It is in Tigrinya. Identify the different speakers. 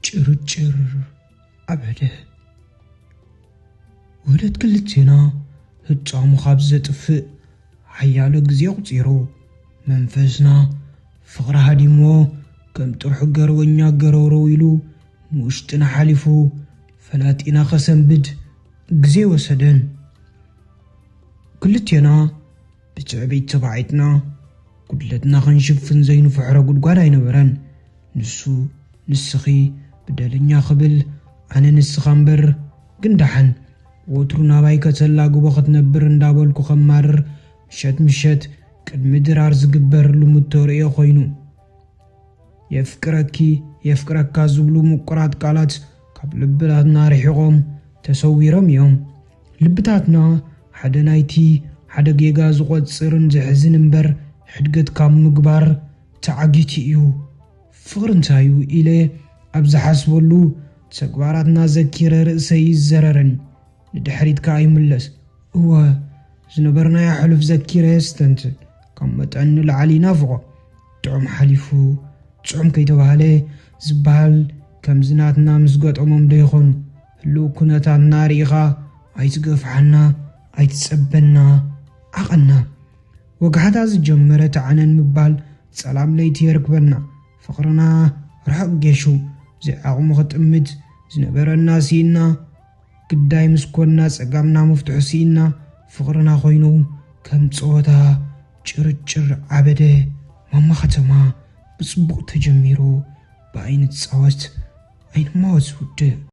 Speaker 1: ጭርጭር አበደ ወለት ክልቴና ህጫሙ ካብ ዘጥፍእ ሓያሎ ግዜ ቁፂሩ መንፈስና ፍቅሪ ሃዲሞ ከም ጥርሑ ገረወኛ ገረውሮ ኢሉ ንውሽጥና ሓሊፉ ፈላጢና ከሰንብድ ግዜ ወሰደን ክልቴና ብትዕቢት ተባዒትና ጉድለትና ክንሽፍን ዘይንፍሕሮ ጉድጓድ ኣይነበረን ንሱ ንስኺ ብደለኛ ክብል ኣነ ንስኻ እምበር ግን ደሓን ወትሩ ናባይ ከተላግቦ ክትነብር እንዳበልኩ ከማርር ምሸት ቅድሚ ድራር ዝግበርሉ ምተርእዮ ኮይኑ የፍቅረካ ዝብሉ ምቁራት ቃላት ካብ ልብታትና ርሒቆም ተሰዊሮም እዮም ልብታትና ሓደ ናይቲ ሓደ ጌጋ ዝቆፅርን ዝሕዝን እምበር ሕድገት ካብ ምግባር ተዓጊቱ እዩ ፍቅሪ እንታዩ ኢለ ኣብ ዝሓስበሉ ተግባራትና ዘኪረ ርእሰይ ይዘረረን ንድሕሪትካ ኣይምለስ እወ ዝነበርናዮ ሕሉፍ ዘኪረ የስተንት ካብ መጠን ንላዕሊ ናፍቆ ጥዑም ሓሊፉ ጥዑም ከይተባህለ ዝበሃል ከም ዝናትና ምስ ገጠሞም ዶ ይኾኑ ህልው ኩነታትና ርኢኻ ኣይትገፍሓና ኣይትፀበና ዓቐና ወግሓታ ዝጀመረ ተዓነን ምባል ፀላም ለይቲ የርክበና ፍቅርና ርሕቕ ጌሹ ዘዓቕሙ ክጥምት ዝነበረና ሲኢና ግዳይ ምስኮና ፀጋምና መፍትሑ ሲኢና ፍቅርና ኮይኑ ከም ፀወታ ጭርጭር ዓበደ ማማ ከተማ ብፅቡቕ ተጀሚሩ ብኣይነት ፃወት ኣይንማወት ውድእ